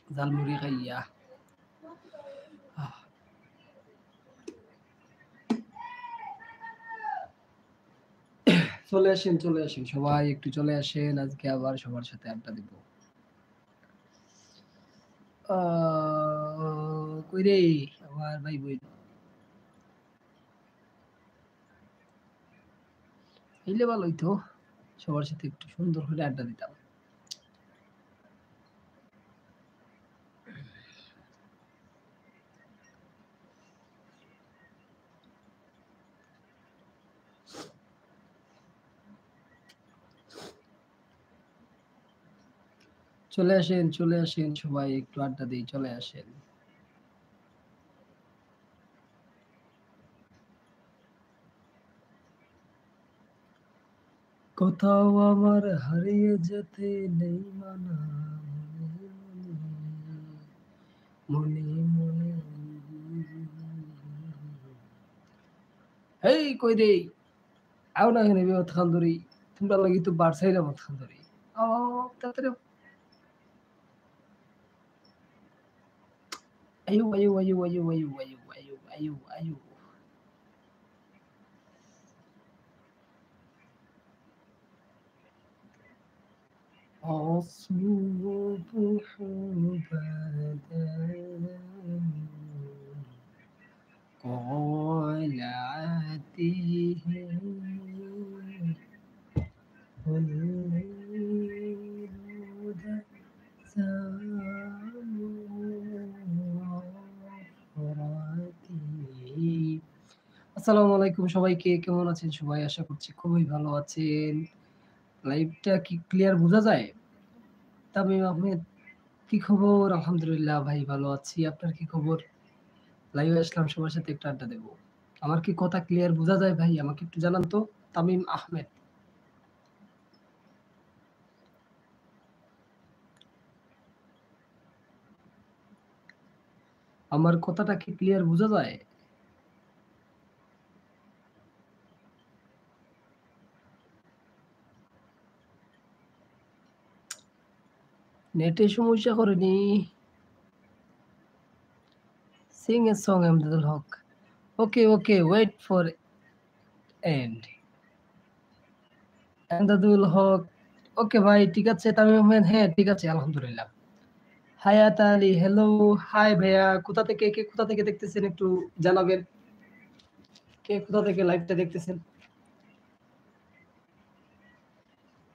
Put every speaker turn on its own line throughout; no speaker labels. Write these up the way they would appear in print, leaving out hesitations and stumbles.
ঝালমুড়ি খাইয়া চলে আসেন সবাই একটু চলে আসেন, আজকে আবার সবার সাথে আড্ডা দিব। কই রে আমার ভাই বই হইলে ভালো হইতো, সবার সাথে একটু সুন্দর করে আড্ডা দিতাম। চলে আসেন সবাই একটু আড্ডা দিই, চলে আসেন। কোথাও আমার হারিয়ে যেতে নেই মানা, মনে মনে হেই কই রে আও না এখানে বিপদ খান ধরি, তোমরা লাগি তো বাড়ছাইলাম মত খান ধরি। তাড়াতাড়ি আয়ু আয়ু আয়ু আয়ু আয়ু আয়ু আয়ু আয়ু আয়ু أصبح بعد قلعته والليل دسام فراتي। আসসালামু আলাইকুম সবাইকে, কেমন আছেন সবাই? আশা করছি খুবই ভালো আছেন। লাইভটা কি ক্লিয়ার বোঝা যায়? তামিম আহমেদ, কি খবর? আলহামদুলিল্লাহ ভাই ভালো আছি। আপনার কি খবর? লাইভে আসলাম সবার সাথে একটু আড্ডা দেব। আমার কি কথা ক্লিয়ার বোঝা যায় ভাই? আমাকে একটু জানান তো। তামিম আহমেদ। আমার কথাটা কি ক্লিয়ার বোঝা যায়? নেটে সমস্যা করেনি। Sing a song Emdadul Haque. Okay wait for end. Emdadul Haque. Okay ভাই ঠিক আছে। তামিম আহমেদ, হ্যাঁ ঠিক আছে আলহামদুলিল্লাহ। হায়াত আলী, হ্যালো। হাই ভাইয়া, কোথা থেকে দেখতেছেন একটু জানাবেন। কে কোথা থেকে লাইভটা দেখতেছেন?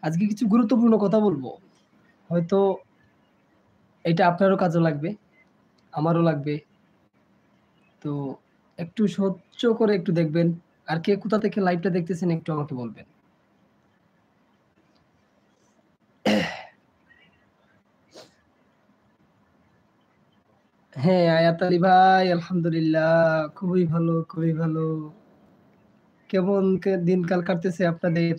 আজকে কিছু গুরুত্বপূর্ণ কথা বলবো। হয়তো এটা আপনারও কাজে লাগবে, আমারও লাগবে। তো একটু সহ্য করে একটু দেখবেন। আর কে কোথা থেকে লাইভটা দেখতেছেন একটু আমাকে বলবেন। হ্যাঁ, আয়াত আলী ভাই আলহামদুলিল্লাহ খুবই ভালো, খুবই ভালো। কেমন দিনকাল কাটতেছে আপনাদের?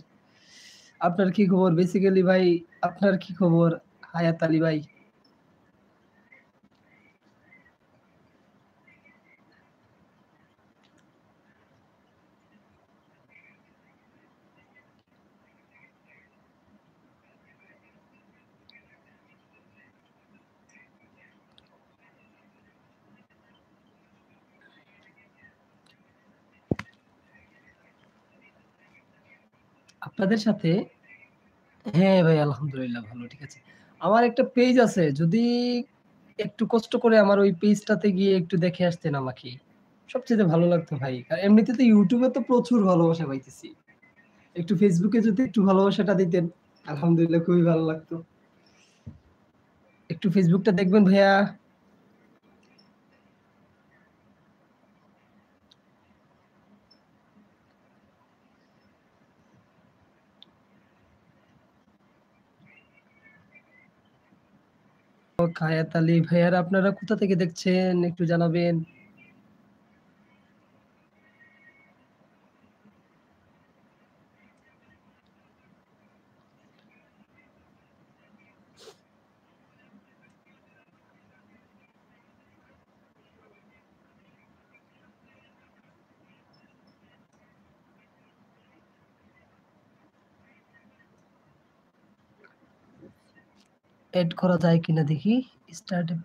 আপনার কি খবর? বেসিক্যালি ভাই আপনার কি খবর হায়াত আলী ভাই? আপনাদের সাথে হ্যাঁ ভাই আলহামদুলিল্লাহ ভালো, ঠিক আছে। আমার একটা পেজ আছে, যদি একটু কষ্ট করে আমার ওই পেজটাতে গিয়ে একটু দেখে আসতেন আমাকে, সবচেয়ে ভালো লাগতো ভাই। আর এমনিতে তো ইউটিউবে তো প্রচুর ভালোবাসা পাইতেছি, একটু ফেসবুকে যদি একটু ভালোবাসাটা দিতেন আলহামদুলিল্লাহ খুবই ভালো লাগতো। একটু ফেসবুকটা দেখবেন ভাইয়া। হায়াত আলী ভাইয়ার, আপনারা কোথা থেকে দেখছেন একটু জানাবেন। এড করা যায় কিনা দেখি। স্টার্ট